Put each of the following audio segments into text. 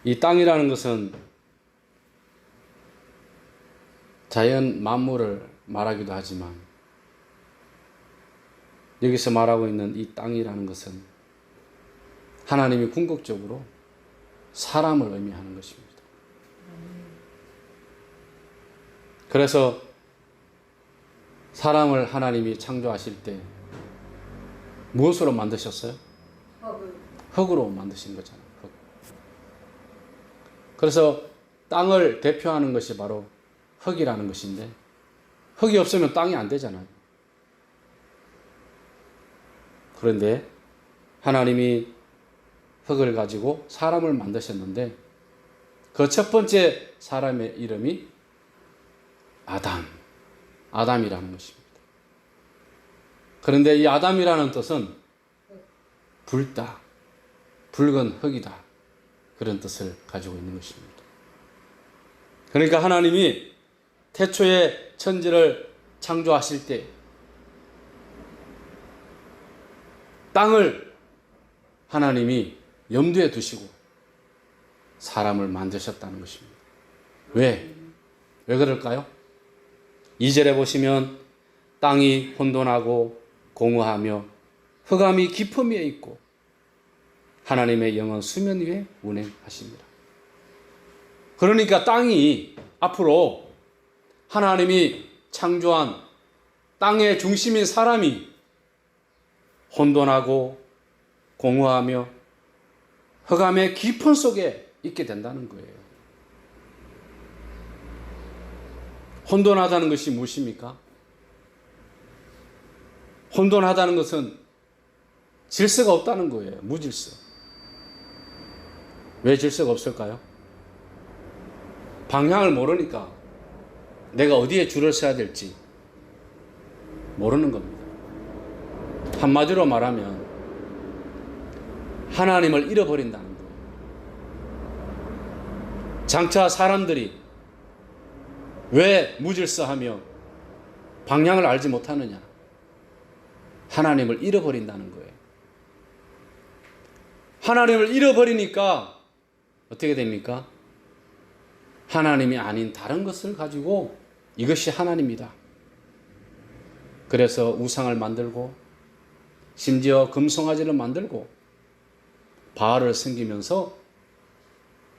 이 땅이라는 것은 자연 만물을 말하기도 하지만 여기서 말하고 있는 이 땅이라는 것은 하나님이 궁극적으로 사람을 의미하는 것입니다. 그래서 사람을 하나님이 창조하실 때 무엇으로 만드셨어요? 흙으로 만드신 거잖아요. 흙. 그래서 땅을 대표하는 것이 바로 흙이라는 것인데 흙이 없으면 땅이 안 되잖아요. 그런데 하나님이 흙을 가지고 사람을 만드셨는데 그 첫 번째 사람의 이름이 아담이라는 것입니다. 그런데 이 아담이라는 뜻은 붉다, 붉은 흙이다, 그런 뜻을 가지고 있는 것입니다. 그러니까 하나님이 태초에 천지를 창조하실 때 땅을 하나님이 염두에 두시고 사람을 만드셨다는 것입니다. 왜 그럴까요? 2절에 보시면 땅이 혼돈하고 공허하며 흑암이 깊음 위에 있고 하나님의 영은 수면 위에 운행하십니다. 그러니까 땅이 앞으로 하나님이 창조한 땅의 중심인 사람이 혼돈하고 공허하며 흑암의 깊은 속에 있게 된다는 거예요. 혼돈하다는 것이 무엇입니까? 혼돈하다는 것은 질서가 없다는 거예요. 무질서. 왜 질서가 없을까요? 방향을 모르니까 내가 어디에 줄을 서야 될지 모르는 겁니다. 한마디로 말하면 하나님을 잃어버린다는 거예요. 장차 사람들이 왜 무질서하며 방향을 알지 못하느냐? 하나님을 잃어버린다는 거예요. 하나님을 잃어버리니까 어떻게 됩니까? 하나님이 아닌 다른 것을 가지고 이것이 하나님이다. 그래서 우상을 만들고 심지어 금송아지를 만들고 바알을 섬기면서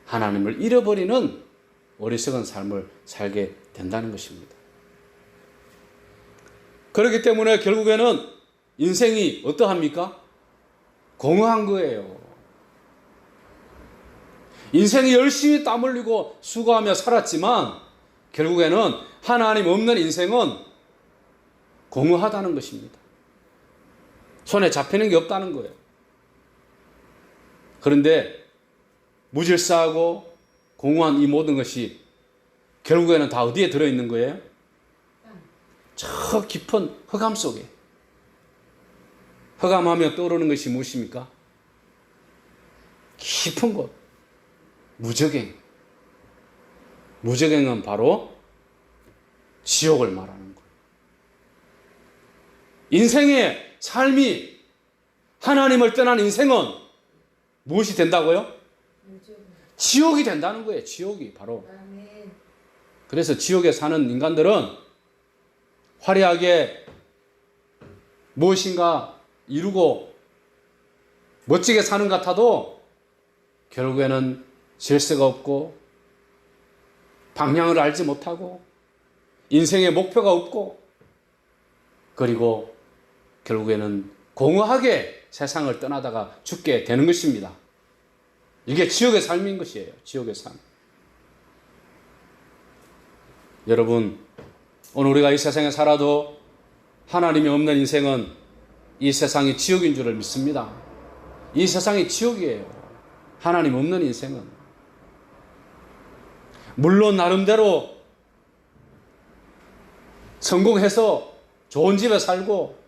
하나님을 잃어버리는 어리석은 삶을 살게 된다는 것입니다. 그렇기 때문에 결국에는 인생이 어떠합니까? 공허한 거예요. 인생이 열심히 땀 흘리고 수고하며 살았지만 결국에는 하나님 없는 인생은 공허하다는 것입니다. 손에 잡히는 게 없다는 거예요. 그런데 무질서하고 공허한 이 모든 것이 결국에는 다 어디에 들어있는 거예요? 저 깊은 흑암 속에. 흑암하며 떠오르는 것이 무엇입니까? 깊은 곳. 무저갱. 무저갱은 바로 지옥을 말하는 거예요. 인생의 삶이 하나님을 떠난 인생은 무엇이 된다고요? 지옥이 된다는 거예요. 지옥이 바로. 그래서 지옥에 사는 인간들은 화려하게 무엇인가 이루고 멋지게 사는 것 같아도 결국에는 질서가 없고 방향을 알지 못하고 인생의 목표가 없고 그리고 결국에는 공허하게 세상을 떠나다가 죽게 되는 것입니다. 이게 지옥의 삶인 것이에요. 지옥의 삶. 여러분, 오늘 우리가 이 세상에 살아도 하나님이 없는 인생은 이 세상이 지옥인 줄을 믿습니다. 이 세상이 지옥이에요. 하나님 없는 인생은. 물론 나름대로 성공해서 좋은 집에 살고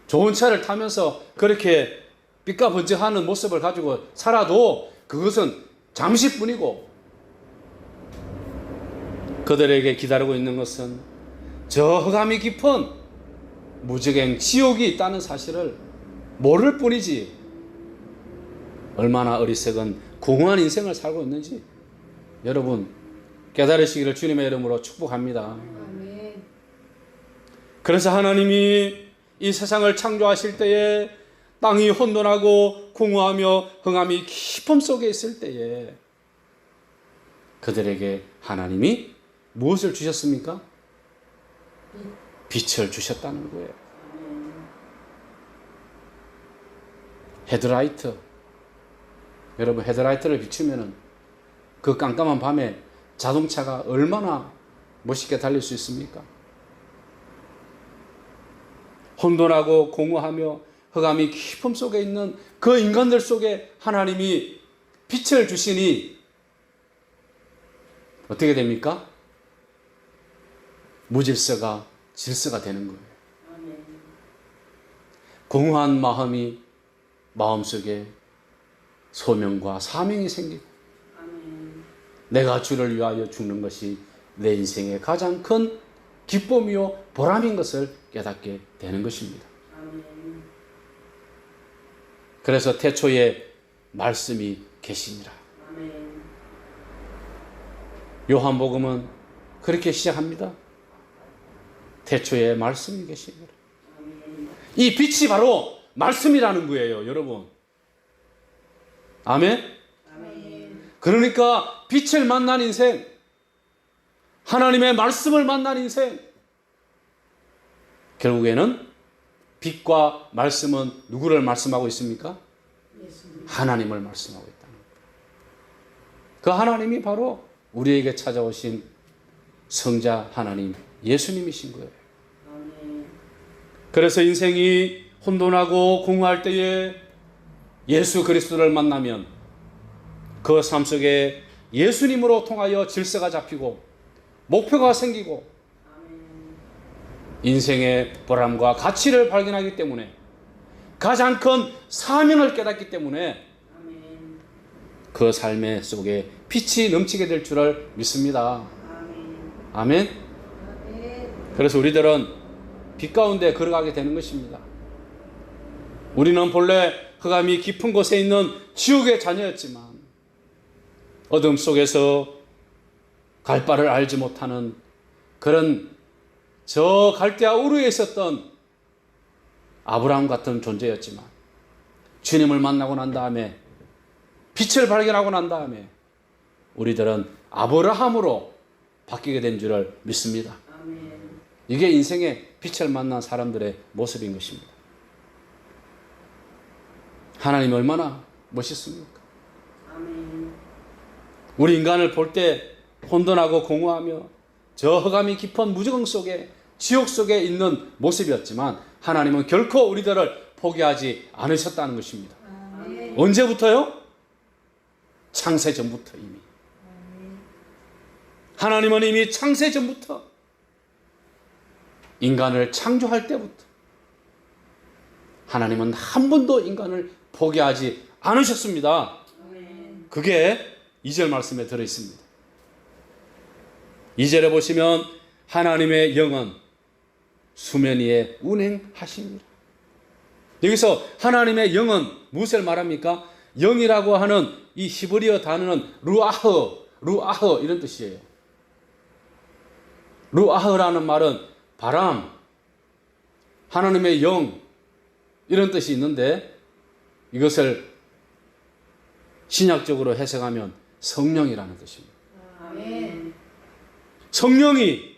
좋은 차를 타면서 그렇게 삐까번쩍하는 모습을 가지고 살아도 그것은 잠시뿐이고 그들에게 기다리고 있는 것은 저 흑암이 깊은 무저갱 지옥이 있다는 사실을 모를 뿐이지 얼마나 어리석은 공허한 인생을 살고 있는지 여러분 깨달으시기를 주님의 이름으로 축복합니다. 아멘. 그래서 하나님이 이 세상을 창조하실 때에 땅이 혼돈하고 공허하며 흑암이 깊음 속에 있을 때에 그들에게 하나님이 무엇을 주셨습니까? 빛을 주셨다는 거예요. 헤드라이트. 여러분 헤드라이트를 비추면은 그 깜깜한 밤에 자동차가 얼마나 멋있게 달릴 수 있습니까? 혼돈하고 공허하며 흑암이 깊음 속에 있는 그 인간들 속에 하나님이 빛을 주시니 어떻게 됩니까? 무질서가 질서가 되는 거예요. 공허한 마음이 마음속에 소명과 사명이 생기고 내가 주를 위하여 죽는 것이 내 인생의 가장 큰 기쁨이요 보람인 것을 깨닫게 되는 것입니다. 그래서 태초에 말씀이 계시니라. 요한복음은 그렇게 시작합니다. 태초에 말씀이 계시니라. 이 빛이 바로 말씀이라는 거예요, 여러분. 아멘? 그러니까 빛을 만난 인생, 하나님의 말씀을 만난 인생, 결국에는 빛과 말씀은 누구를 말씀하고 있습니까? 하나님을 말씀하고 있다는 거예요. 그 하나님이 바로 우리에게 찾아오신 성자 하나님 예수님이신 거예요. 그래서 인생이 혼돈하고 공허할 때에 예수 그리스도를 만나면 그 삶 속에 예수님으로 통하여 질서가 잡히고 목표가 생기고 인생의 보람과 가치를 발견하기 때문에 가장 큰 사명을 깨닫기 때문에 그 삶의 속에 빛이 넘치게 될 줄을 믿습니다. 아멘. 그래서 우리들은 빛 가운데 걸어가게 되는 것입니다. 우리는 본래 흑암이 깊은 곳에 있는 지옥의 자녀였지만 어둠 속에서 갈 바를 알지 못하는 그런 저 갈대아 우르에 있었던 아브라함 같은 존재였지만 주님을 만나고 난 다음에 빛을 발견하고 난 다음에 우리들은 아브라함으로 바뀌게 된 줄을 믿습니다. 이게 인생의 빛을 만난 사람들의 모습인 것입니다. 하나님이 얼마나 멋있습니까? 우리 인간을 볼 때 혼돈하고 공허하며 저 흑암이 깊은 무저강 속에 지옥 속에 있는 모습이었지만 하나님은 결코 우리들을 포기하지 않으셨다는 것입니다. 언제부터요? 창세 전부터 이미. 하나님은 이미 창세 전부터 인간을 창조할 때부터 하나님은 한 번도 인간을 포기하지 않으셨습니다. 그게 2절 말씀에 들어있습니다. 2절에 보시면 하나님의 영은 수면 위에 운행하시니라. 여기서 하나님의 영은 무엇을 말합니까? 영이라고 하는 이 히브리어 단어는 루아흐 이런 뜻이에요. 루아흐라는 말은 바람, 하나님의 영 이런 뜻이 있는데 이것을 신약적으로 해석하면 성령이라는 뜻입니다. 아멘. 성령이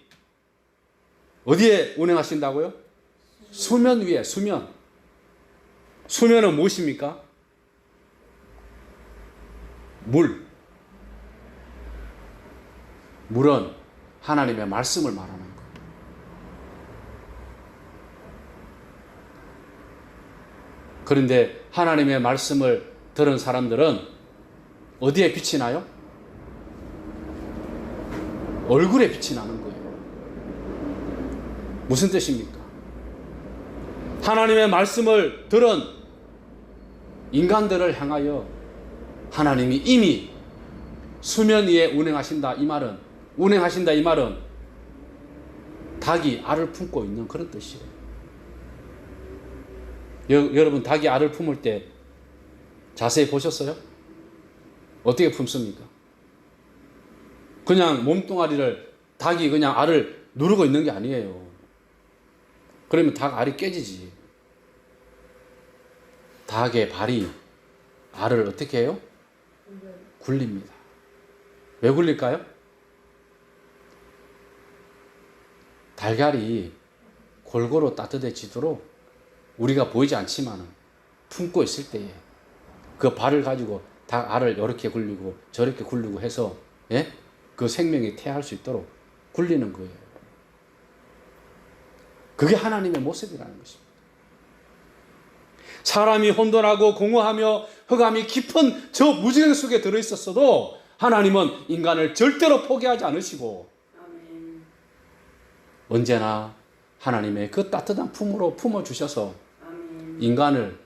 어디에 운행하신다고요? 수면 위에, 수면. 수면은 무엇입니까? 물. 물은 하나님의 말씀을 말하는 거예요. 그런데 하나님의 말씀을 들은 사람들은 어디에 빛이 나요? 얼굴에 빛이 나는 거예요. 무슨 뜻입니까? 하나님의 말씀을 들은 인간들을 향하여 하나님이 이미 수면 위에 운행하신다 이 말은 닭이 알을 품고 있는 그런 뜻이에요. 여러분 닭이 알을 품을 때 자세히 보셨어요? 어떻게 품습니까? 그냥 몸뚱아리를 닭이 그냥 알을 누르고 있는 게 아니에요. 그러면 닭 알이 깨지지. 닭의 발이 알을 어떻게 해요? 굴립니다. 왜 굴릴까요? 달걀이 골고루 따뜻해지도록 우리가 보이지 않지만 품고 있을 때에 그 발을 가지고 닭 알을 이렇게 굴리고 저렇게 굴리고 해서 예? 그 생명이 태할 수 있도록 굴리는 거예요. 그게 하나님의 모습이라는 것입니다. 사람이 혼돈하고 공허하며 흑암이 깊은 저 무지개 속에 들어있었어도 하나님은 인간을 절대로 포기하지 않으시고 아멘. 언제나 하나님의 그 따뜻한 품으로 품어주셔서 아멘. 인간을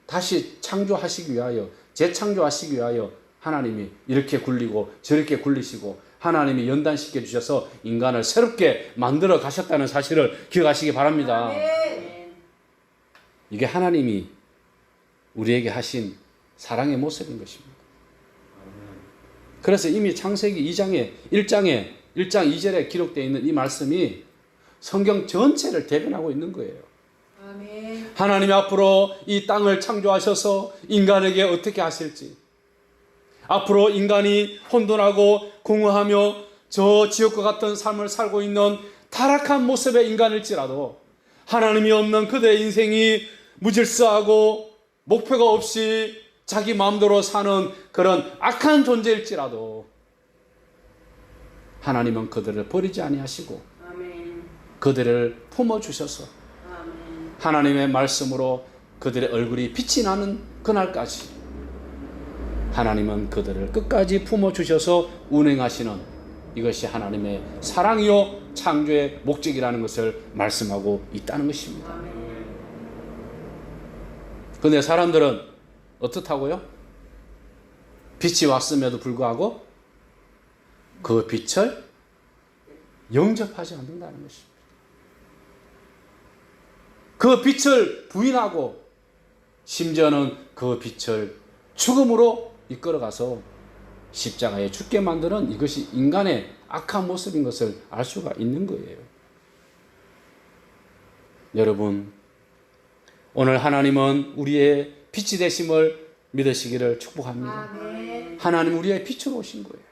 다시 창조하시기 위하여 재창조하시기 위하여 하나님이 이렇게 굴리고 저렇게 굴리시고 하나님이 연단시켜 주셔서 인간을 새롭게 만들어 가셨다는 사실을 기억하시기 바랍니다. 아멘. 이게 하나님이 우리에게 하신 사랑의 모습인 것입니다. 그래서 이미 창세기 1장 2절에 기록되어 있는 이 말씀이 성경 전체를 대변하고 있는 거예요. 아멘. 하나님이 앞으로 이 땅을 창조하셔서 인간에게 어떻게 하실지, 앞으로 인간이 혼돈하고 공허하며 저 지옥과 같은 삶을 살고 있는 타락한 모습의 인간일지라도 하나님이 없는 그들의 인생이 무질서하고 목표가 없이 자기 마음대로 사는 그런 악한 존재일지라도 하나님은 그들을 버리지 아니하시고 아멘. 그들을 품어주셔서 아멘. 하나님의 말씀으로 그들의 얼굴이 빛이 나는 그날까지 하나님은 그들을 끝까지 품어주셔서 운행하시는 이것이 하나님의 사랑이요 창조의 목적이라는 것을 말씀하고 있다는 것입니다. 아멘. 그런데 사람들은 어떻다고요? 빛이 왔음에도 불구하고 그 빛을 영접하지 않는다는 것입니다. 그 빛을 부인하고 심지어는 그 빛을 죽음으로 이끌어가서 십자가에 죽게 만드는 이것이 인간의 악한 모습인 것을 알 수가 있는 거예요. 여러분, 오늘 하나님은 우리의 빛이 되심을 믿으시기를 축복합니다. 아멘. 하나님 우리의 빛으로 오신 거예요.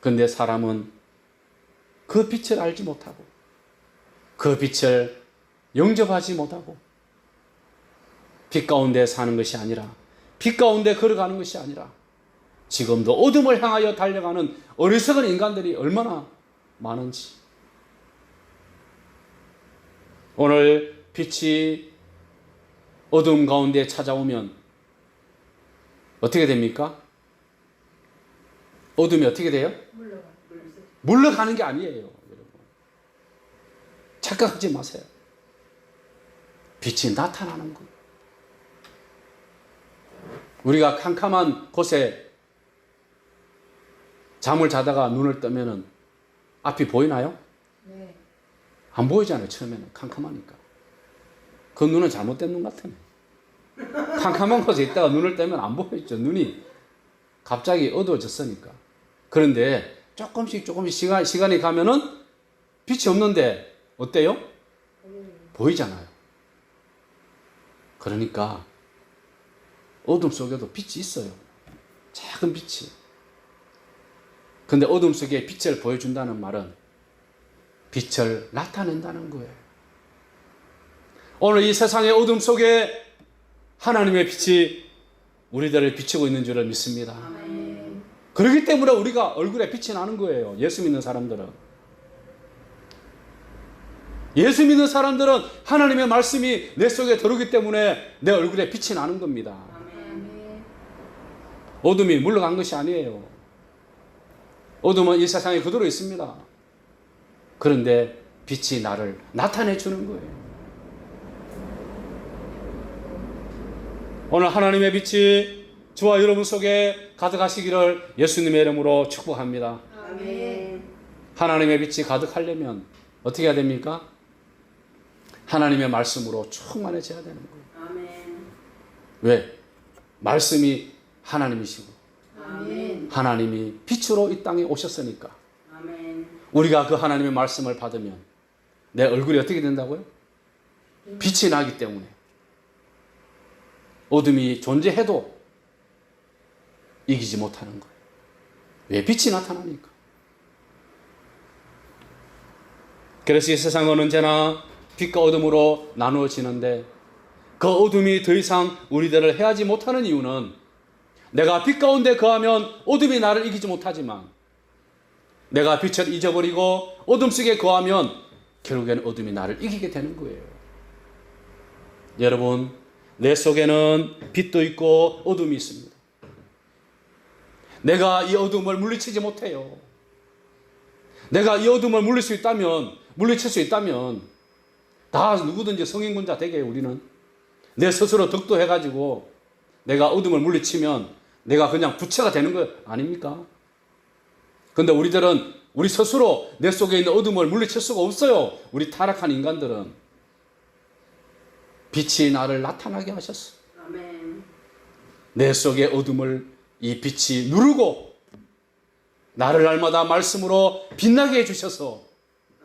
그런데 사람은 그 빛을 알지 못하고 그 빛을 영접하지 못하고 빛 가운데 사는 것이 아니라 빛 가운데 걸어가는 것이 아니라 지금도 어둠을 향하여 달려가는 어리석은 인간들이 얼마나 많은지 오늘 빛이 어둠 가운데 찾아오면 어떻게 됩니까? 어둠이 어떻게 돼요? 물러가는 게 아니에요. 여러분. 착각하지 마세요. 빛이 나타나는 거예요. 우리가 캄캄한 곳에 잠을 자다가 눈을 뜨면 앞이 보이나요? 네. 안 보이잖아요. 처음에는 캄캄하니까. 그 눈은 잘못된 눈 같으네. 캄캄한 곳에 있다가 눈을 뜨면 안 보이죠. 눈이 갑자기 어두워졌으니까. 그런데 조금씩 시간이 가면은 빛이 없는데 어때요? 보이잖아요. 그러니까 어둠 속에도 빛이 있어요. 작은 빛이. 근데 어둠 속에 빛을 보여준다는 말은 빛을 나타낸다는 거예요. 오늘 이 세상의 어둠 속에 하나님의 빛이 우리들을 비추고 있는 줄을 믿습니다. 아멘. 그렇기 때문에 우리가 얼굴에 빛이 나는 거예요. 예수 믿는 사람들은. 예수 믿는 사람들은 하나님의 말씀이 내 속에 들어오기 때문에 내 얼굴에 빛이 나는 겁니다. 아멘. 어둠이 물러간 것이 아니에요. 어둠은 이 세상에 그대로 있습니다. 그런데 빛이 나를 나타내 주는 거예요. 오늘 하나님의 빛이 저와 여러분 속에 가득하시기를 예수님의 이름으로 축복합니다. 아멘. 하나님의 빛이 가득하려면 어떻게 해야 됩니까? 하나님의 말씀으로 충만해져야 되는 거예요. 아멘. 왜? 말씀이 하나님이시고 아멘. 하나님이 빛으로 이 땅에 오셨으니까 아멘. 우리가 그 하나님의 말씀을 받으면 내 얼굴이 어떻게 된다고요? 빛이 나기 때문에 어둠이 존재해도 이기지 못하는 거예요. 왜 빛이 나타납니까? 그래서 이 세상은 언제나 빛과 어둠으로 나누어지는데 그 어둠이 더 이상 우리들을 해하지 못하는 이유는 내가 빛 가운데 거하면 어둠이 나를 이기지 못하지만 내가 빛을 잊어버리고 어둠 속에 거하면 결국에는 어둠이 나를 이기게 되는 거예요. 여러분, 내 속에는 빛도 있고 어둠이 있습니다. 내가 이 어둠을 물리치지 못해요. 내가 이 어둠을 물리칠 수 있다면 다 누구든지 성인군자 되게 우리는 내 스스로 덕도해가지고 내가 어둠을 물리치면 내가 그냥 부처가 되는 거 아닙니까? 근데 우리들은 우리 스스로 내 속에 있는 어둠을 물리칠 수가 없어요. 우리 타락한 인간들은. 빛이 나를 나타나게 하셨어. 아멘. 내 속의 어둠을 이 빛이 누르고 나를 날마다 말씀으로 빛나게 해주셔서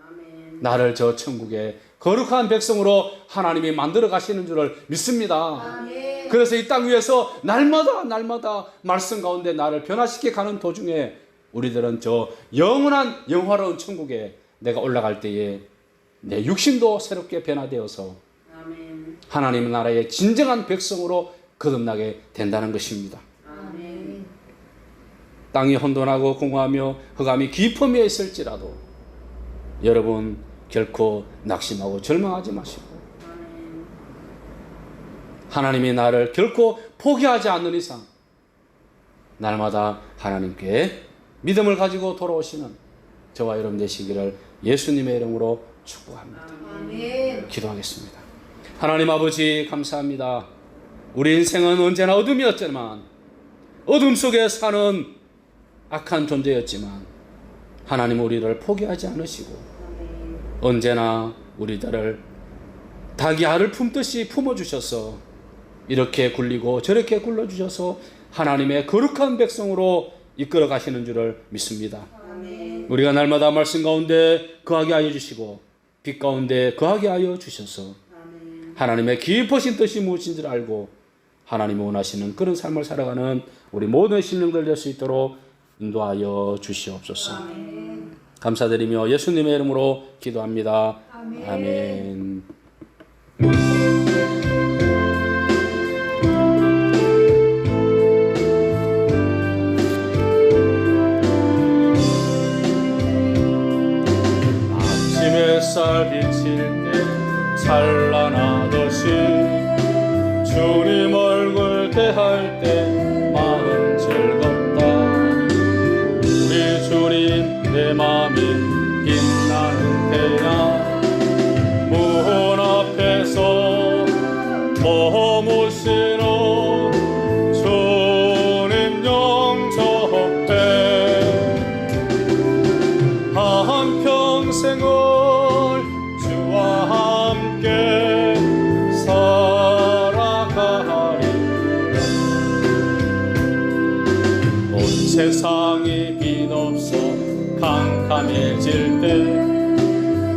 아멘. 나를 저 천국의 거룩한 백성으로 하나님이 만들어 가시는 줄을 믿습니다. 아멘. 그래서 이 땅 위에서 날마다 말씀 가운데 나를 변화시켜 가는 도중에 우리들은 저 영원한 영화로운 천국에 내가 올라갈 때에 내 육신도 새롭게 변화되어서 아멘. 하나님의 나라의 진정한 백성으로 거듭나게 된다는 것입니다. 아멘. 땅이 혼돈하고 공허하며 흑암이 깊음에 있을지라도 여러분 결코 낙심하고 절망하지 마시고 아멘. 하나님이 나를 결코 포기하지 않는 이상 날마다 하나님께 믿음을 가지고 돌아오시는 저와 여러분 되시기를 예수님의 이름으로 축복합니다. 아멘. 기도하겠습니다. 하나님 아버지 감사합니다. 우리 인생은 언제나 어둠이었지만 어둠 속에 사는 악한 존재였지만 하나님 우리를 포기하지 않으시고 아멘. 언제나 우리들을 닭이 알을 품듯이 품어주셔서 이렇게 굴리고 저렇게 굴러주셔서 하나님의 거룩한 백성으로 이끌어 가시는 줄을 믿습니다. 아멘. 우리가 날마다 말씀 가운데 거하게 하여 주시고 빛 가운데 거하게 하여 주셔서 아멘. 하나님의 깊으신 뜻이 무엇인지를 알고 하나님이 원하시는 그런 삶을 살아가는 우리 모든 신령들 될 수 있도록 인도하여 주시옵소서. 아멘. 감사드리며 예수님의 이름으로 기도합니다. 아멘. 아멘. 아침 햇살 비칠 때 찬란하듯이 주님 얼굴 대할 때 마음 즐겁다. 우리 주님 내 맘이 빛나는 태양 문 앞에서 머무시는 주님 영접해 한평생을 주와 함께 살아가리. 온 세상이 빛없어 캄캄해질 때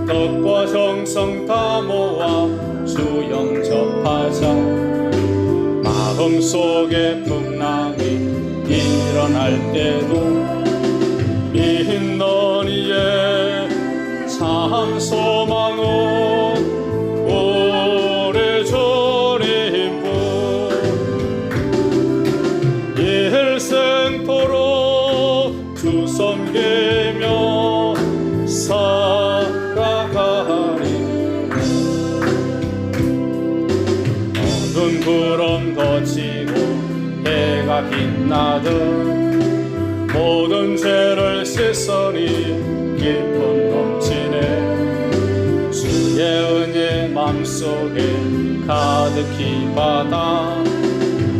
떡과 정성 다 모아 주 영접하자. 마음속에 풍랑이 일어날 때도 믿노니에 참 소망은 우리 주님뿐. 일생토록 주 섬기며 살아가리. 어두운 구름 거치고 해가 빛나듯 모든 죄를 씻으니 기쁨 넘치네. 주의 은혜 맘속에 가득히 받아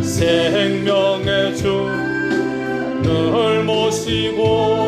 생명의 주 늘 모시고